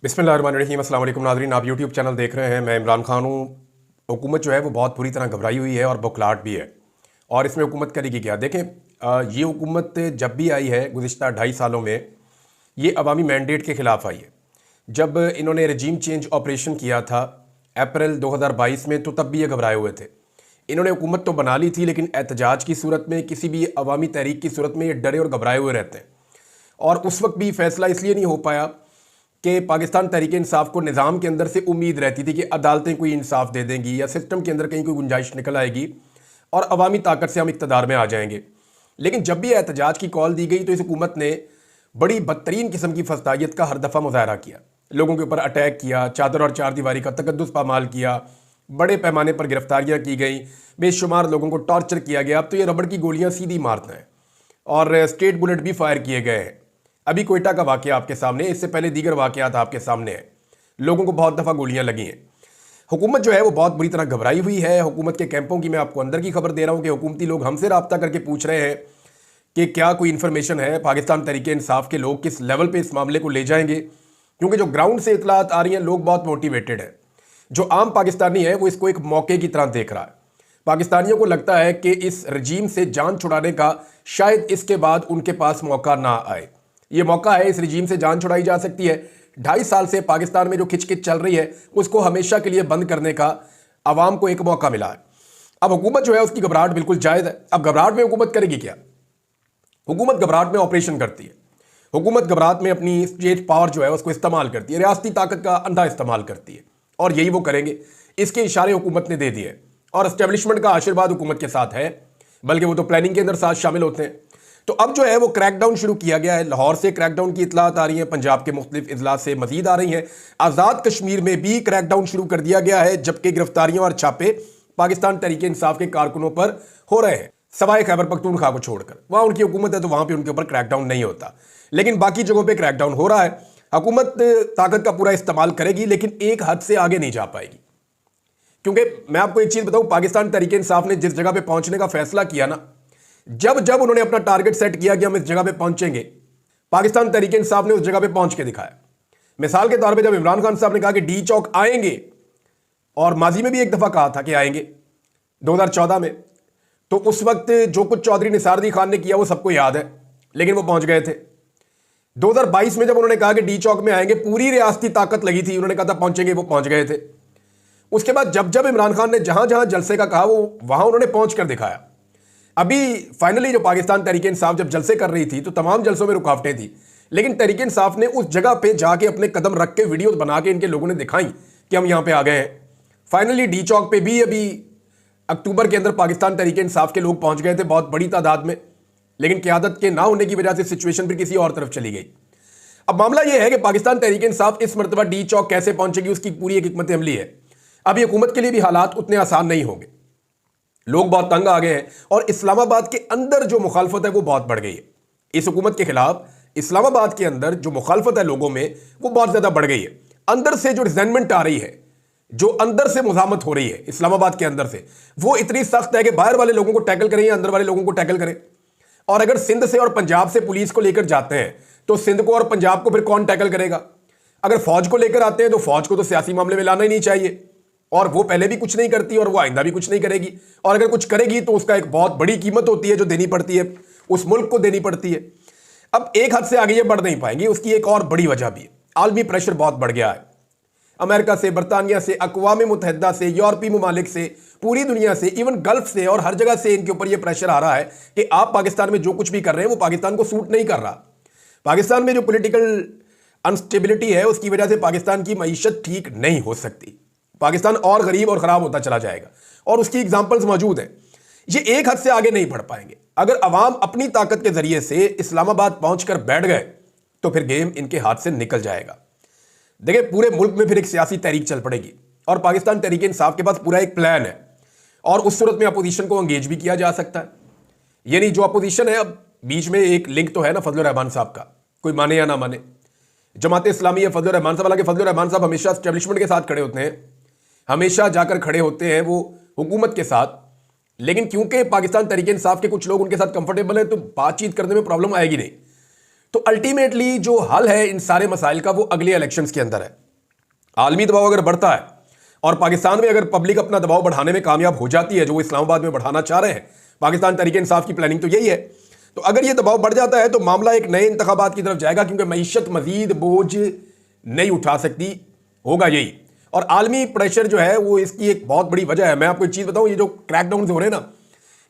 बिस्मिल्लाहिर्रहमानिर्रहीम। अस्सलाम वालेकुम नाज़रीन, आप यूट्यूब चैनल देख रहे हैं। मैं इमरान खान हूँ। हुकूमत जो है वो बहुत बुरी तरह घबराई हुई है और बौखलाहट भी है। और इसमें हुकूमत करेगी क्या? देखें, ये हुकूमत जब भी आई है गुज़िश्ता 2.5 सालों में, ये अवामी मैंडेट के ख़िलाफ़ आई है। जब इन्होंने रजीम चेंज ऑपरेशन किया था अप्रैल 2022 में, तो तब भी ये घबराए हुए थे। इन्होंने हुकूमत तो बना ली थी, लेकिन एहतजाज की सूरत में, किसी भी अवामी तहरीक की सूरत में ये डरे और घबराए हुए रहते हैं। और उस वक्त भी फैसला इसलिए नहीं हो पाया कि पाकिस्तान तहरीक इंसाफ को निज़ाम के अंदर से उम्मीद रहती थी कि अदालतें कोई इंसाफ दे देंगी या सिस्टम के अंदर कहीं कोई गुंजाइश निकल आएगी और अवामी ताकत से हम इक़्तिदार में आ जाएंगे। लेकिन जब भी एहतजाज की कॉल दी गई तो इस हुकूमत ने बड़ी बदतरीन किस्म की फसादियत का हर दफ़ा मुजाहरा किया, लोगों के ऊपर अटैक किया, चादर और चार दीवारी का तकद्दुस पामाल किया, बड़े पैमाने पर गिरफ्तारियाँ की गई, बेशुमार लोगों को टॉर्चर किया गया। अब तो ये रबड़ की गोलियाँ सीधी मारते हैं और स्टेट बुलेट भी फायर किए गए हैं। अभी कोयटा का वाकया आपके सामने, इससे पहले दीगर वाकयात आपके सामने हैं। लोगों को बहुत दफ़ा गोलियां लगी हैं। हुकूमत जो है वो बहुत बुरी तरह घबराई हुई है। हुकूमत के कैंपों की मैं आपको अंदर की खबर दे रहा हूं कि हुकूमती लोग हमसे रब्ता करके पूछ रहे हैं कि क्या कोई इन्फॉर्मेशन है, पाकिस्तान तहरीक इंसाफ के लोग किस लेवल पे इस मामले को ले जाएंगे। क्योंकि जो ग्राउंड से इतलात आ रही हैं, लोग बहुत मोटिवेटेड हैं। जो आम पाकिस्तानी है वो इसको एक मौके की तरह देख रहा है। पाकिस्तानियों को लगता है कि इस रजीम से जान छुड़ाने का शायद इसके बाद उनके पास मौका ना आए। ये मौका है, इस रजीम से जान छुड़ाई जा सकती है। 2.5 साल से पाकिस्तान में जो खिचखिच चल रही है उसको हमेशा के लिए बंद करने का आवाम को एक मौका मिला है। अब हुकूमत जो है उसकी घबराहट बिल्कुल जायज़ है। अब घबराहट में हुकूमत करेगी क्या? हुकूमत घबराहट में ऑपरेशन करती है। हुकूमत घबराहट में अपनी स्टेट पावर जो है उसको इस्तेमाल करती है, रियासती ताकत का अंधा इस्तेमाल करती है, और यही वो करेंगे। इसके इशारे हुकूमत ने दे दिए और एस्टेब्लिशमेंट का आशीर्वाद हुकूमत के साथ है, बल्कि वो तो प्लानिंग के अंदर साथ शामिल होते हैं। तो अब जो है वो क्रैकडाउन शुरू किया गया है। लाहौर से क्रैकडाउन की इतलात आ रही है, पंजाब के मुख्तलिफ इजलास से मजीद आ रही हैं। आज़ाद कश्मीर में भी क्रैकडाउन शुरू कर दिया गया है, जबकि गिरफ्तारियों और छापे पाकिस्तान तहरीक इंसाफ के कारकुनों पर हो रहे हैं, सवाए खैबर पख्तूनख्वा को छोड़कर। वहां उनकी हुकूमत है तो वहां पर उनके ऊपर क्रैकडाउन नहीं होता, लेकिन बाकी जगहों पर क्रैकडाउन हो रहा है। हुकूमत ताकत का पूरा इस्तेमाल करेगी, लेकिन एक हद से आगे नहीं जा पाएगी। क्योंकि मैं आपको एक चीज बताऊं, पाकिस्तान तहरीक इंसाफ ने जिस जगह पे पहुंचने का फैसला किया ना, जब जब उन्होंने अपना टारगेट सेट किया कि हम इस जगह पे पहुंचेंगे, पाकिस्तान तहरीक इंसाफ ने उस जगह पे पहुंच के दिखाया। मिसाल के तौर पे जब इमरान खान साहब ने कहा कि डी चौक आएंगे, और माजी में भी एक दफा कहा था कि आएंगे 2014 में, तो उस वक्त जो कुछ चौधरी निसार खान ने किया वो सबको याद है, लेकिन वो पहुंच गए थे। 2022 में जब उन्होंने कहा कि डी चौक में आएंगे, पूरी रियासती ताकत लगी थी, उन्होंने कहा था पहुंचेंगे, वो पहुंच गए थे। उसके बाद जब जब इमरान खान ने जहां जहां जलसे का कहा, वो वहां उन्होंने पहुंच कर दिखाया। अभी फाइनली जो पाकिस्तान तहरीक इंसाफ जब जलसे कर रही थी तो तमाम जलसों में रुकावटें थी, लेकिन तहरीक इंसाफ ने उस जगह पे जाके अपने कदम रख के वीडियो बना के इनके लोगों ने दिखाई कि हम यहां पे आ गए हैं। फाइनली डी चौक पे भी अभी अक्टूबर के अंदर पाकिस्तान तहरीक इंसाफ के लोग पहुंच गए थे, बहुत बड़ी तादाद में, लेकिन क़यादत के ना होने की वजह से सिचुएशन फिर किसी और तरफ चली गई। अब मामला यह है कि पाकिस्तान तहरीक इंसाफ इस मरतबा डी चौक कैसे पहुंचेगी, उसकी पूरी एक हिकमत अमली है। अभी हुकूमत के लिए भी हालात उतने आसान नहीं होंगे, लोग बहुत तंग आ गए हैं, और इस्लामाबाद के अंदर जो मुखालफत है वो बहुत बढ़ गई है। इस हुकूमत के खिलाफ इस्लामाबाद के अंदर जो मुखालफत है लोगों में, वो बहुत ज्यादा बढ़ गई है। अंदर से जो रिजेंटमेंट आ रही है, जो अंदर से मुजामत हो रही है इस्लामाबाद के अंदर से, वो इतनी सख्त है कि बाहर वाले लोगों को टैकल करें या अंदर वाले लोगों को टैकल करें। और अगर सिंध से और पंजाब से पुलिस को लेकर जाते हैं तो सिंध को और पंजाब को फिर कौन टैकल करेगा? अगर फौज को लेकर आते हैं तो फौज को तो सियासी मामले में लाना ही नहीं चाहिए, और वो पहले भी कुछ नहीं करती और वो आइंदा भी कुछ नहीं करेगी, और अगर कुछ करेगी तो उसका एक बहुत बड़ी कीमत होती है जो देनी पड़ती है, उस मुल्क को देनी पड़ती है। अब एक हद से आगे ये बढ़ नहीं पाएंगी, उसकी एक और बड़ी वजह भी है, आलमी प्रेशर बहुत बढ़ गया है। अमेरिका से, बरतानिया से, अक़वाम मुत्तहिदा से, यूरोपीय ममालिक से, पूरी दुनिया से, इवन गल्फ से, और हर जगह से इनके ऊपर यह प्रेशर आ रहा है कि आप पाकिस्तान में जो कुछ भी कर रहे हैं वो पाकिस्तान को सूट नहीं कर रहा। पाकिस्तान में जो पॉलिटिकल अनस्टेबिलिटी है उसकी वजह से पाकिस्तान की मईशत ठीक नहीं हो सकती, पाकिस्तान और गरीब और खराब होता चला जाएगा, और उसकी एग्जांपल्स मौजूद हैं। ये एक हद से आगे नहीं बढ़ पाएंगे। अगर अवाम अपनी ताकत के जरिए से इस्लामाबाद पहुंचकर बैठ गए तो फिर गेम इनके हाथ से निकल जाएगा। देखिए, पूरे मुल्क में फिर एक सियासी तहरीक चल पड़ेगी, और पाकिस्तान तहरीक इंसाफ के पास पूरा एक प्लान है, और उस सूरत में अपोजिशन को एंगेज भी किया जा सकता है। यानी जो अपोजिशन है, अब बीच में एक लिंक तो है ना फजलुर रहमान साहब का, कोई माने या ना माने, जमात इस्लामी है फजलुर रहमान साहब। हालांकि फजलुर रहमान साहब हमेशा एस्टेब्लिशमेंट के साथ खड़े होते हैं, हमेशा जाकर खड़े होते हैं वो हुकूमत के साथ, लेकिन क्योंकि पाकिस्तान तहरीक इंसाफ के कुछ लोग उनके साथ कंफर्टेबल हैं तो बातचीत करने में प्रॉब्लम आएगी नहीं। तो अल्टीमेटली जो हल है इन सारे मसाइल का वो अगले इलेक्शंस के अंदर है। आलमी दबाव अगर बढ़ता है और पाकिस्तान में अगर पब्लिक अपना दबाव बढ़ाने में कामयाब हो जाती है, जो वो इस्लामाबाद में बढ़ाना चाह रहे हैं, पाकिस्तान तहरीक इंसाफ की प्लानिंग तो यही है, तो अगर ये दबाव बढ़ जाता है तो मामला एक नए इंतखाबात की तरफ जाएगा, क्योंकि मईशत मजीद बोझ नहीं उठा सकती, होगा यही। और आलमी प्रेशर जो है वो इसकी एक बहुत बड़ी वजह है। मैं आपको एक चीज़ बताऊं, ये जो क्रैकडाउन हो रहे हैं ना,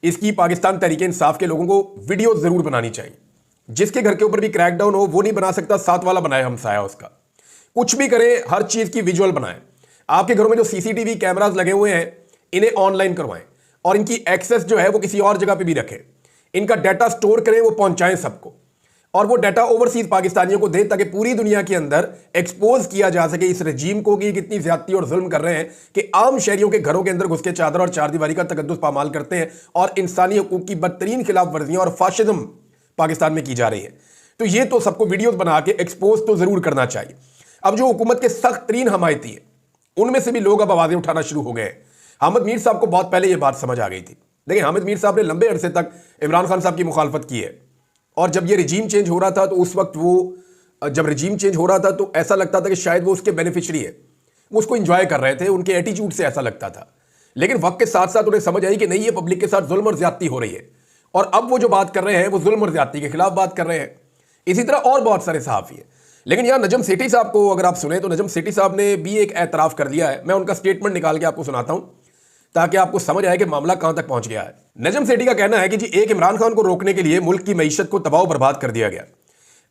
इसकी पाकिस्तान तहरीक इंसाफ के लोगों को वीडियो जरूर बनानी चाहिए। जिसके घर के ऊपर भी क्रैकडाउन हो वो नहीं बना सकता, साथ वाला बनाए हमसाया उसका। कुछ भी करे, हर चीज़ की विजुअल बनाए। आपके घरों में जो सीसीटीवी कैमरास लगे हुए हैं इन्हें ऑनलाइन करवाएं और इनकी एक्सेस जो है वो किसी और जगह पे भी रखें। इनका डाटा स्टोर करें, वो पहुंचाएं सबको, और वो डाटा ओवरसीज पाकिस्तानियों को दें ताकि पूरी दुनिया के अंदर एक्सपोज किया जा सके इस रजीम को कि कितनी ज्यादती और जुल्म कर रहे हैं कि आम शहरियों के घरों के अंदर घुस के चादर और चारदीवारी का तकद्दुस पामाल करते हैं और इंसानी हकूक की बदतरीन खिलाफ वर्जियां और फाशिज्म पाकिस्तान में की जा रही है। तो ये तो सबको वीडियोस बना के एक्सपोज तो जरूर करना चाहिए। अब जो हुकूमत के सख्त तरीन हमायती है उनमें से भी लोग अब आवाजें उठाना शुरू हो गए हैं। हामिद मीर साहब को बहुत पहले यह बात समझ आ गई थी। देखिए, हामिद मीर साहब ने लंबे अरसे तक इमरान खान साहब की मुखालफत की है, और जब ये रिजीम चेंज हो रहा था तो उस वक्त वो जब रिजीम चेंज हो रहा था तो ऐसा लगता था कि शायद वो उसके बेनिफिशरी है, वो उसको इंजॉय कर रहे थे, उनके एटीट्यूड से ऐसा लगता था। लेकिन वक्त के साथ साथ उन्हें समझ आई कि नहीं, ये पब्लिक के साथ जुल्म और ज्यादती हो रही है, और अब वो जो बात कर रहे हैं वो जुल्म और ज्यादती के खिलाफ बात कर रहे हैं। इसी तरह और बहुत सारे सहाफ़ी हैं। लेकिन यहाँ नजम सेठी साहब को अगर आप सुने तो नजम सेठी साहब ने भी एक एतराफ़ कर दिया है। मैं उनका स्टेटमेंट निकाल के आपको सुनाता हूँ ताकि आपको समझ आए कि मामला कहां तक पहुंच गया है। नजम सेठी का कहना है कि जी, एक इमरान खान को रोकने के लिए मुल्क की मईशत को तबाह बर्बाद कर दिया गया।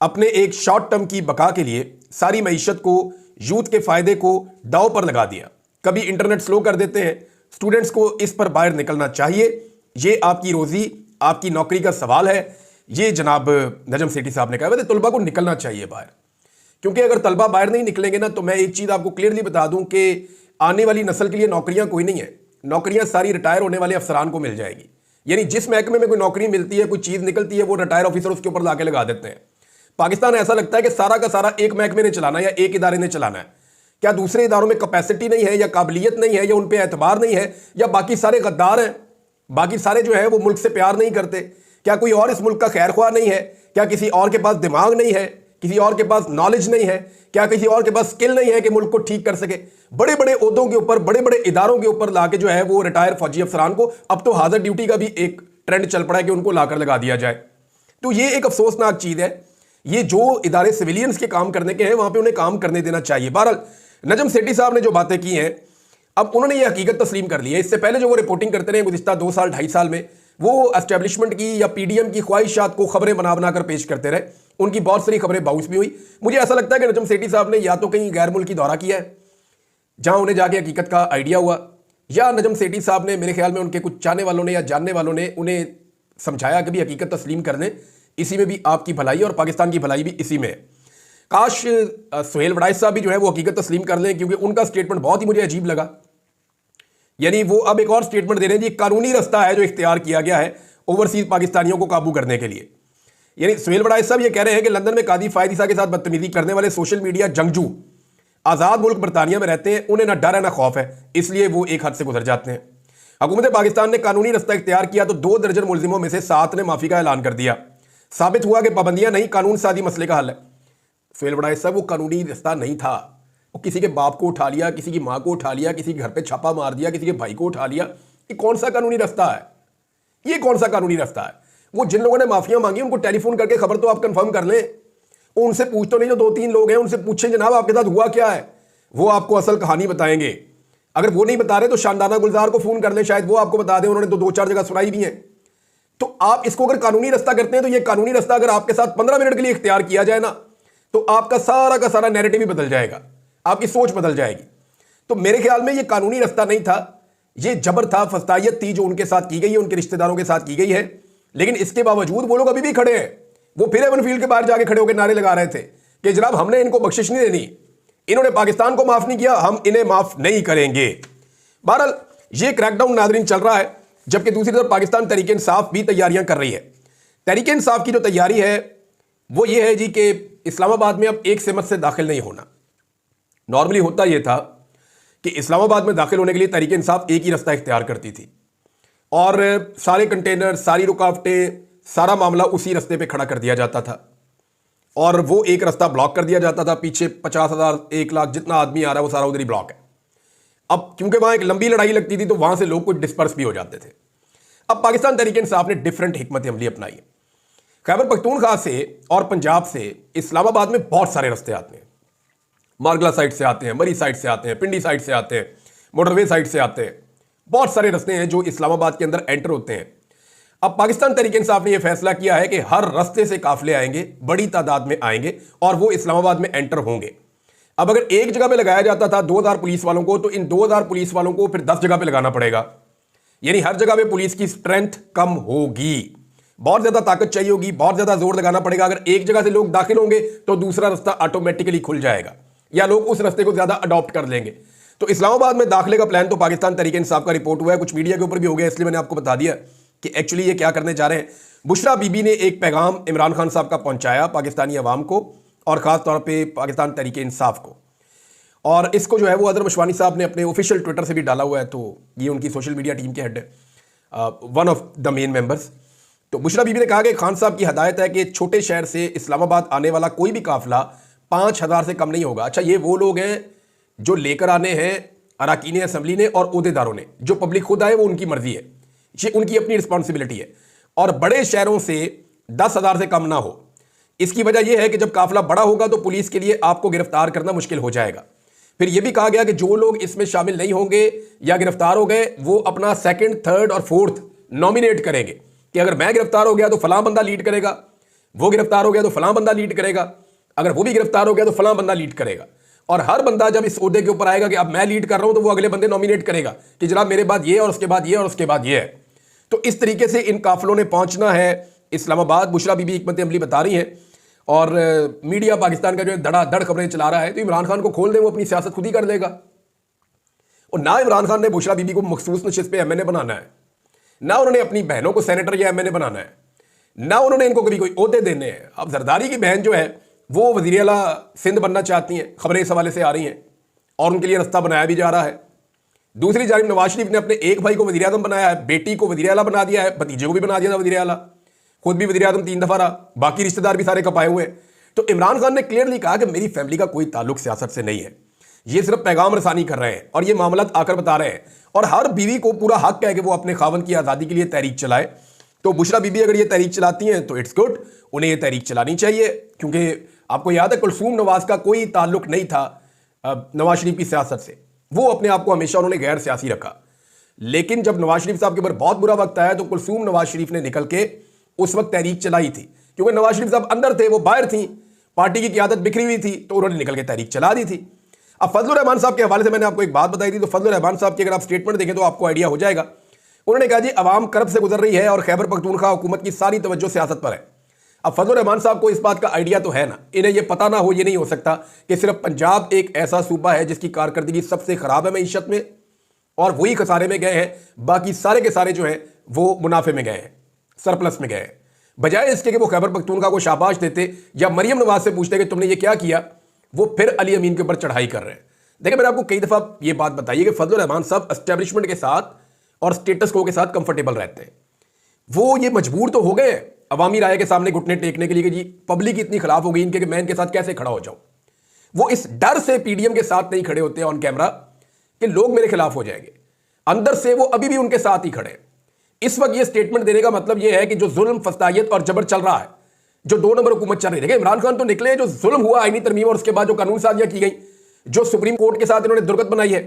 अपने एक शॉर्ट टर्म की बका के लिए सारी मईशत को, यूथ के फायदे को दांव पर लगा दिया। कभी इंटरनेट स्लो कर देते हैं, स्टूडेंट्स को इस पर बाहर निकलना चाहिए, ये आपकी रोजी आपकी नौकरी का सवाल है। ये जनाब नजम सेठी साहब ने कहा। वैसे तलबा को निकलना चाहिए बाहर, क्योंकि अगर तलबा बाहर नहीं निकलेंगे ना, तो मैं एक चीज़ आपको क्लियरली बता दूं कि आने वाली नस्ल के लिए नौकरियां कोई नहीं है। नौकरियां सारी रिटायर होने वाले अफसरान को मिल जाएगी। यानी जिस महकमे में कोई नौकरी मिलती है, कोई चीज़ निकलती है, वो रिटायर ऑफिसर उसके ऊपर लाके लगा देते हैं। पाकिस्तान ऐसा लगता है कि सारा का सारा एक महकमे ने चलाना है या एक इदारे ने चलाना है। क्या दूसरे इदारों में कैपेसिटी नहीं है, या काबिलियत नहीं है, या उन पर एतबार नहीं है, या बाकी सारे गद्दार हैं, बाकी सारे जो है वो मुल्क से प्यार नहीं करते? क्या कोई और इस मुल्क का खैर ख्वाह नहीं है? क्या किसी और के पास दिमाग नहीं है, किसी और के पास नॉलेज नहीं है? क्या किसी और के पास स्किल नहीं है कि मुल्क को ठीक कर सके? बड़े बड़े ओहदों के ऊपर, बड़े बड़े इदारों के ऊपर लाके जो है वो रिटायर फौजी अफसरान को, अब तो हाजिर ड्यूटी का भी एक ट्रेंड चल पड़ा है कि उनको लाकर लगा दिया जाए। तो ये एक अफसोसनाक चीज़ है। ये जो इदारे सिविलियंस के काम करने के हैं वहां पर उन्हें काम करने देना चाहिए। बहरहाल नजम सेठी साहब ने जो बातें की हैं, अब उन्होंने ये हकीकत तस्लीम कर ली है। इससे पहले जो वो रिपोर्टिंग करते रहे गुज़िश्ता 2 साल 2.5 साल में, वो एस्टेब्लिशमेंट की या पीडीएम की ख्वाहिशात को खबरें बना बनाकर पेश करते रहे। उनकी बहुत सारी खबरें बाउंस भी हुई। मुझे ऐसा लगता है कि नजम सेठी साहब ने या तो कहीं गैर मुल्की दौरा किया है जहां उन्हें जाके हकीकत का आइडिया हुआ, या नजम सेठी साहब ने, मेरे ख्याल में उनके कुछ चाहने वालों ने या जानने वालों ने उन्हें समझाया कि भी हकीकत तस्लीम कर लें, इसी में भी आपकी भलाई और पाकिस्तान की भलाई भी इसी में है। काश सुहेल वड़ाइच साहब भी जो है वो हकीकत तस्लीम कर लें, क्योंकि उनका स्टेटमेंट बहुत ही मुझे अजीब लगा। यानी वो अब एक और स्टेटमेंट दे रहे हैं जी, कानूनी रास्ता है जो इख्तियार किया गया है ओवरसीज पाकिस्तानियों को काबू करने के लिए। यानी सुहेल वड़ाइच साहब ये कह रहे हैं कि लंदन में कादी फायद ईसा के साथ बदतमीजी करने वाले सोशल मीडिया जंगजू आज़ाद मुल्क बरतानिया में रहते हैं, उन्हें ना डर है ना खौफ है, इसलिए वो एक हद से गुजर जाते हैं। हुकूमत पाकिस्तान ने कानूनी रास्ता इख्तियार किया तो 2 दर्जन मुलजिमों में से 7 ने माफ़ी का ऐलान कर दिया। साबित हुआ कि पाबंदियां नहीं, कानून साजी मसले का हल है। सुहेल वड़ाइच साहब, वो कानूनी रास्ता नहीं था, वो किसी के बाप को उठा लिया, किसी की माँ को उठा लिया, किसी के घर पे छापा मार दिया, किसी के भाई को उठा लिया। ये कौन सा कानूनी रास्ता है? ये कौन सा कानूनी रास्ता है? वो जिन लोगों ने माफियां मांगी उनको टेलीफोन करके खबर तो आप कंफर्म कर लें। उनसे पूछ तो नहीं, जो 2-3 लोग हैं उनसे पूछें जनाब आपके साथ हुआ क्या है, वो आपको असल कहानी बताएंगे। अगर वो नहीं बता रहे तो शानदाना गुलजार को फोन कर लें, शायद वो आपको बता दें, उन्होंने तो 2-4 जगह सुनाई भी है। तो आप इसको अगर कानूनी रास्ता करते हैं तो ये कानूनी रास्ता अगर आपके साथ 15 मिनट के लिए इख्तियार किया जाए ना, तो आपका सारा का सारा नैरेटिव ही बदल जाएगा, आपकी सोच बदल जाएगी। तो मेरे ख्याल में ये कानूनी रास्ता नहीं था, ये जबर था, फस्तायत थी जो उनके साथ की गई है, उनके रिश्तेदारों के साथ की गई है। लेकिन इसके बावजूद वो लोग अभी भी खड़े हैं। वो फिर एवन फील्ड के बाहर जाके खड़े होकर नारे लगा रहे थे कि जनाब हमने इनको बख्शिश नहीं देनी, इन्होंने पाकिस्तान को माफ नहीं किया, हम इन्हें माफ नहीं करेंगे। बहरहाल ये क्रैकडाउन नाज़रीन चल रहा है, जबकि दूसरी तरफ पाकिस्तान तहरीक इंसाफ भी तैयारियां कर रही है। तहरीक इंसाफ की जो तैयारी है वो ये है जी कि इस्लामाबाद में अब एक सिमत से दाखिल नहीं होना। नॉर्मली होता यह था कि इस्लामाबाद में दाखिल होने के लिए तहरीक इंसाफ एक ही रास्ता इख्तियार करती थी और सारे कंटेनर, सारी रुकावटें, सारा मामला उसी रास्ते पे खड़ा कर दिया जाता था। और वो एक रास्ता ब्लॉक कर दिया जाता था, पीछे 50,000 1 लाख जितना आदमी आ रहा है वो सारा उधर ही ब्लॉक है। अब क्योंकि वहां एक लंबी लड़ाई लगती थी तो वहां से लोग कुछ डिस्पर्स भी हो जाते थे। अब पाकिस्तान तहरीक इंसाफ ने डिफरेंट हिकमत अमली अपनाई है। खैबर पख्तूनख्वा से और पंजाब से इस्लामाबाद में बहुत सारे रास्ते आते हैं। मारगला साइड से आते हैं, मरी साइड से आते हैं, पिंडी साइड से आते हैं, मोटरवे साइड से आते हैं। बहुत सारे रास्ते हैं जो इस्लामाबाद के अंदर एंटर होते हैं। अब पाकिस्तान तहरीक इंसाफ ने यह फैसला किया है कि हर रास्ते से काफिले आएंगे, बड़ी तादाद में आएंगे और वो इस्लामाबाद में एंटर होंगे। अब अगर एक जगह पे लगाया जाता था 2000 पुलिस वालों को, तो इन 2000 पुलिस वालों को फिर 10 जगह पे लगाना पड़ेगा, यानी हर जगह पे पुलिस की स्ट्रेंथ कम होगी, बहुत ज्यादा ताकत चाहिए होगी, बहुत ज्यादा जोर लगाना पड़ेगा। अगर एक जगह से लोग दाखिल होंगे तो दूसरा रास्ता ऑटोमेटिकली खुल जाएगा या लोग उस रास्ते को ज्यादा अडॉप्ट कर लेंगे। तो इस्लामाबाद में दाखिले का प्लान तो पाकिस्तान तहरीक इंसाफ का रिपोर्ट हुआ है, कुछ मीडिया के ऊपर भी हो गया, इसलिए मैंने आपको बता दिया कि एक्चुअली ये क्या करने जा रहे हैं। बुशरा बीबी ने एक पैगाम इमरान खान साहब का पहुंचाया पाकिस्तानी अवाम को और खास तौर पर पाकिस्तान तहरीक इंसाफ को, और इसको जो है वो अदर मशवानी साहब ने अपने ऑफिशियल ट्विटर से भी डाला हुआ है। तो ये उनकी सोशल मीडिया टीम के हेड है, one of the main members. तो बुशरा बीबी ने कहा कि खान साहब की हदायत है कि छोटे शहर से इस्लामाबाद आने वाला कोई भी काफिला 5000 से कम नहीं होगा। अच्छा, ये वो लोग हैं जो लेकर आने हैं अरकान असम्बली ने और ओहदेदारों ने, जो पब्लिक खुद आए वो उनकी मर्जी है, ये उनकी अपनी रिस्पॉन्सिबिलिटी है। और बड़े शहरों से 10,000 से कम ना हो। इसकी वजह यह है कि जब काफिला बड़ा होगा तो पुलिस के लिए आपको गिरफ्तार करना मुश्किल हो जाएगा। फिर यह भी कहा गया कि जो लोग इसमें शामिल नहीं होंगे या गिरफ्तार हो गए वो अपना सेकंड, थर्ड और फोर्थ नॉमिनेट करेंगे कि अगर मैं गिरफ्तार हो गया तो फलां बंदा लीड करेगा, वो गिरफ्तार हो गया तो फलां बंदा लीड करेगा, अगर वो भी गिरफ्तार हो गया तो फलां बंदा लीड करेगा। और हर बंदा जब इस ओहदे के ऊपर आएगा कि अब मैं लीड कर रहा हूं तो वो अगले बंदे नॉमिनेट करेगा कि जनाब मेरे बाद ये और उसके बाद ये और उसके बाद ये है। तो इस तरीके से इन काफिलों ने पहुंचना है इस्लामाबाद। बुशरा बीबी हिकमत अमली बता रही है और मीडिया पाकिस्तान का जो है धड़ाधड़ खबरें चला रहा है। तो इमरान खान को खोल दे, वो अपनी सियासत खुद ही कर देगा। और ना इमरान खान ने बुशरा बीबी को मखसूस नशिस्त पे एमएनए बनाना है, ना उन्होंने अपनी बहनों को सेनेटर या एमएनए बनाना है, ना उन्होंने इनको कभी कोई ओहदे देने हैं। अब जरदारी की बहन जो है वो वज़ीर आला सिंध बनना चाहती हैं, खबरें इस हवाले से आ रही हैं और उनके लिए रास्ता बनाया भी जा रहा है। दूसरी जानिब नवाज शरीफ ने अपने एक भाई को वज़ीर आज़म बनाया है, बेटी को वज़ीर आला बना दिया है, भतीजे को भी बना दिया था वज़ीर आला, खुद भी वज़ीर आज़म 3 दफा रहा, बाकी रिश्तेदार भी सारे कपाए हुए हैं। तो इमरान खान ने क्लियरली कहा कि मेरी फैमिली का कोई ताल्लुक सियासत से नहीं है, ये सिर्फ पैगाम रसानी कर रहे हैं और ये मामला आकर बता रहे हैं। और हर बीवी को पूरा हक है कि वो अपने खावन की आज़ादी के लिए तहरीक चलाए। तो बुशरा बीबी अगर ये तहरीक चलाती हैं तो इट्स गुड, उन्हें ये तहरीक चलानी चाहिए। क्योंकि आपको याद है कुलसूम नवाज का कोई ताल्लुक नहीं था नवाज शरीफ की सियासत से, वो अपने आप को हमेशा उन्होंने गैर सियासी रखा। लेकिन जब नवाज शरीफ साहब के ऊपर बहुत बुरा वक्त आया तो कुलसूम नवाज शरीफ ने निकल के उस वक्त तहरीक चलाई थी, क्योंकि नवाज शरीफ साहब अंदर थे, वो बाहर थी, पार्टी की क़यादत बिखरी हुई थी, तो उन्होंने निकल के तहरीक चला दी थी। अब फजलुर रहमान साहब के हवाले से मैंने आपको एक बात बताई थी, तो फजलुर रहमान साहब की अगर आप स्टेटमेंट देखें तो आपको आइडिया हो जाएगा। उन्होंने कहा जी अवाम कर्ब से गुजर रही है और खैबर पख्तूनख्वा हुकूमत की सारी तवज्जो सियासत पर है। अब फजलुर रहमान साहब को इस बात का आइडिया तो है ना, इन्हें यह पता ना हो ये नहीं हो सकता कि सिर्फ पंजाब एक ऐसा सूबा है जिसकी कारकर्दगी सबसे खराब है मईशत में और वही खसारे में गए हैं, बाकी सारे के सारे जो हैं वो मुनाफे में गए हैं, सरप्लस में गए हैं। बजाय इसके कि वो खैबर पख्तूनख्वा को शाबाश देते या मरियम नवाज से पूछते कि तुमने ये क्या किया, वो फिर अली अमीन के ऊपर चढ़ाई कर रहे हैं। देखिए मैंने आपको कई दफ़ा ये बात बताई है कि फजलुर रहमान साहब एस्टेब्लिशमेंट के साथ और स्टेटस को के साथ कंफर्टेबल रहते हैं। वो ये मजबूर तो हो गए अवामी राय के सामने घुटने टेकने के लिए कि जी पब्लिक इतनी खिलाफ हो गई इनके कि मैं इनके साथ कैसे खड़ा हो जाऊं। वो इस डर से पीडीएम के साथ नहीं खड़े होते ऑन कैमरा कि लोग मेरे खिलाफ हो जाएंगे, अंदर से वो अभी भी उनके साथ ही खड़े हैं। इस वक्त ये स्टेटमेंट देने का मतलब ये है कि जो जुल्म, फस्तायत और जबर चल रहा है, जो 2 नंबर हुकूमत चल रही है, इमरान खान तो निकले, जो जुल्म हुआ आईनी तरमीम और उसके बाद जो कानून साजियां की गई, जो सुप्रीम कोर्ट के साथ इन्होंने दुर्गत बनाई है।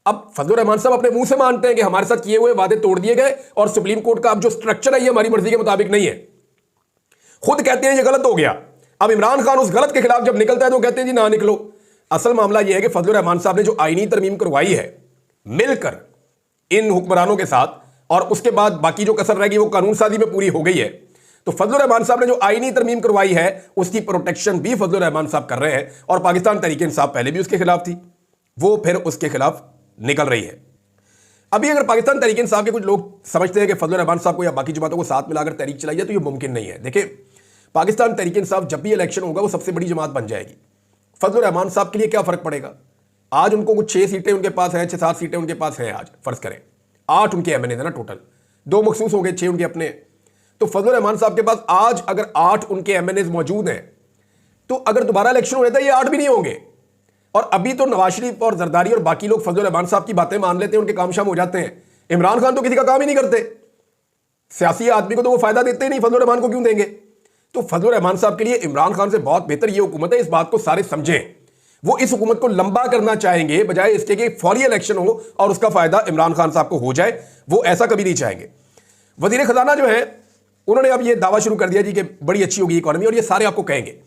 अब फजलुर रहमान साहब अपने मुंह से मानते हैं कि हमारे साथ किए हुए वादे तोड़ दिए गए और सुप्रीम कोर्ट का अब जो स्ट्रक्चर है ये हमारी मर्जी के मुताबिक नहीं है। खुद कहते हैं ये गलत हो गया। अब इमरान खान उस गलत के खिलाफ जब निकलता है तो कहते हैं जी ना निकलो। असल मामला यह है कि फजलुर रहमान साहब ने जो आईनी तरमीम करवाई है मिलकर इन हुक्मरानों के साथ, और उसके बाद बाकी जो कसर रहेगी वो कानून साजी में पूरी हो गई है। तो फजलुर रहमान साहब ने जो आईनी तरमीम करवाई है उसकी प्रोटेक्शन भी फजलुर रहमान साहब कर रहे हैं, और पाकिस्तान तहरीक इंसाफ पहले भी उसके खिलाफ थी, वो फिर उसके खिलाफ निकल रही है। अभी अगर पाकिस्तान तहरीक इंसाफ के कुछ लोग समझते हैं कि फजलुर रहमान साहब को या बाकी जमातों को साथ मिलाकर तहरीक चलाई जाए तो ये मुमकिन नहीं है। देखिए पाकिस्तान तहरीक इंसाफ जब भी इलेक्शन होगा वो सबसे बड़ी जमात बन जाएगी। फजलुर रहमान साहब के लिए क्या फर्क पड़ेगा? आज उनको कुछ 6 सीटें उनके पास हैं, 6-7 सीटें उनके पास हैं। आज फर्ज करें 8 उनके एमएनए थे ना, टोटल 2 मखसूस हो गए, 6 उनके अपने। तो फजलुर रहमान साहब के पास आज अगर 8 उनके एमएनए मौजूद हैं तो अगर दोबारा इलेक्शन हो जाता है ये 8 भी नहीं होंगे। और अभी तो नवाज शरीफ और जरदारी और बाकी लोग फजल रहमान साहब की बातें मान लेते हैं, उनके काम शाम हो जाते हैं। इमरान खान तो किसी का काम ही नहीं करते, सियासी आदमी को तो वो फायदा देते ही नहीं, फजल रहमान को क्यों देंगे? तो फजल रहमान साहब के लिए इमरान खान से बहुत बेहतर ये हुकूमत है, इस बात को सारे समझें। वो इस हुकूमत को लंबा करना चाहेंगे बजाय इसके कि फौरी इलेक्शन हो और उसका फायदा इमरान खान साहब को हो जाए, वो ऐसा कभी नहीं चाहेंगे। वजीर खजाना जो है उन्होंने अब ये दावा शुरू कर दिया जी कि बड़ी अच्छी होगी इकॉनमी, और ये सारे आपको कहेंगे।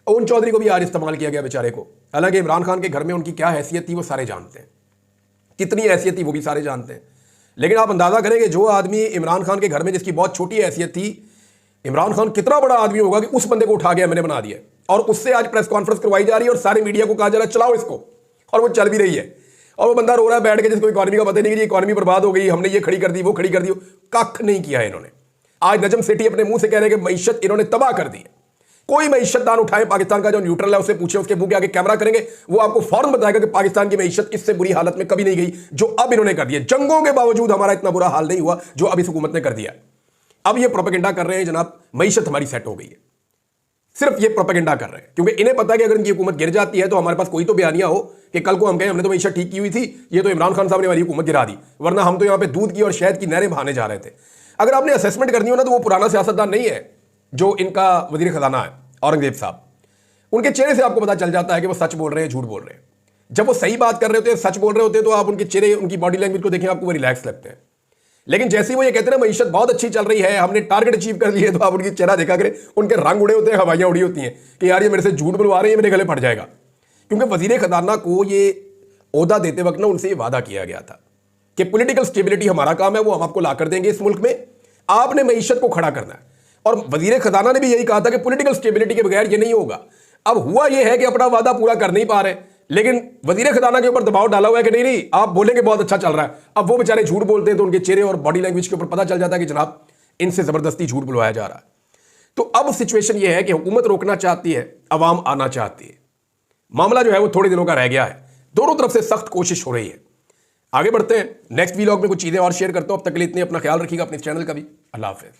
ओन चौधरी को भी आज इस्तेमाल किया गया बेचारे को, हालांकि इमरान खान के घर में उनकी क्या हैसियत थी वो सारे जानते हैं, कितनी हैसियत थी वो भी सारे जानते हैं। लेकिन आप अंदाजा करेंगे जो आदमी इमरान खान के घर में जिसकी बहुत छोटी हैसियत थी, इमरान खान कितना बड़ा आदमी होगा कि उस बंदे को उठा गया मैंने बना दिया, और उससे आज प्रेस कॉन्फ्रेंस करवाई जा रही है और सारे मीडिया को कहा जा रहा है चलाओ इसको, और वो चल भी रही है। और वो बंदा रो रहा है बैठ के जिसको इकॉनमी का पता नहीं कि इकॉनमी बर्बाद हो गई, हमने ये खड़ी कर दी वो खड़ी कर दी, कख नहीं किया है इन्होंने। आज नजम सेठी अपने मुंह से कह रहे हैं कि मईशत इन्होंने तबाह कर दी है। कोई मईशत दान उठाए पाकिस्तान का जो न्यूट्रल है उससे पूछे, उसके मुंह के आगे कैमरा करेंगे, वो आपको फौरन बताएगा कि पाकिस्तान की मईशत इससे बुरी हालत में कभी नहीं गई जो अब इन्होंने कर दिया। जंगों के बावजूद हमारा इतना बुरा हाल नहीं हुआ जो अब इस हुकूमत ने कर दिया। अब ये प्रोपेगेंडा कर रहे हैं जनाब मईशत हमारी सेट हो गई है, सिर्फ ये प्रोपेगेंडा कर रहे हैं क्योंकि इन्हें पता है कि अगर इनकी हुकूमत गिर जाती है तो हमारे पास कोई तो बयानिया हो कि कल को हम कहें हमने तो मईशत ठीक की हुई थी, ये तो इमरान खान साहब ने हमारी हुकूमत गिरा दी, वरना हम तो यहाँ पे दूध की और शहद की नहरें बहाने जा रहे थे। अगर आपने असेसमेंट करनी हो ना तो वो पुराना सियासतदान नहीं है जो इनका वजीर खजाना है औरंगजेब साहब, उनके चेहरे से आपको पता चल जाता है कि वो सच बोल रहे हैं झूठ बोल रहे हैं। जब वो सही बात कर रहे होते हैं, सच बोल रहे होते हैं, तो आप उनके चेहरे उनकी बॉडी लैंग्वेज को देखें, आपको वो रिलैक्स लगते हैं। लेकिन जैसे ही वो ये कहते हैं ना मईशत बहुत अच्छी चल रही है, हमने टारगेट अचीव कर लिए, तो आप उनकी चेहरा देखा करें, उनके रंग उड़े होते हैं, हवाइयां उड़ी होती हैं कि यार ये मेरे से झूठ बुलवा रहे हैं, मेरे गले फट जाएगा। क्योंकि वजीर खजाना को ये ओहदा देते वक्त ना उनसे ये वादा किया गया था कि पॉलिटिकल स्टेबिलिटी हमारा काम है, वो हम आपको ला कर देंगे इस मुल्क में, आपने मईशत को खड़ा करना है। और वजीर खजाना ने भी यही कहा था कि पॉलिटिकल स्टेबिलिटी के बगैर ये नहीं होगा। अब हुआ ये है कि अपना वादा पूरा कर नहीं पा रहे, लेकिन वजीर खजाना के ऊपर दबाव डाला हुआ है कि नहीं नहीं आप बोलेंगे बहुत अच्छा चल रहा है। अब वो बेचारे झूठ बोलते हैं तो उनके चेहरे और बॉडी लैंग्वेज के ऊपर पता चल जाता है कि जनाब इनसे जबरदस्ती झूठ बुलवाया जा रहा है। तो अब सिचुएशन ये है कि हुकूमत रोकना चाहती है, अवाम आना चाहती है। मामला जो है वो थोड़े दिनों का रह गया है, दोनों तरफ से सख्त कोशिश हो रही है। आगे बढ़ते हैं, नेक्स्ट वीलॉग में कुछ चीजें और शेयर करता हूं। अब तक के लिए इतने, अपना ख्याल रखिएगा, अपने चैनल का भी। अल्लाह हाफिज।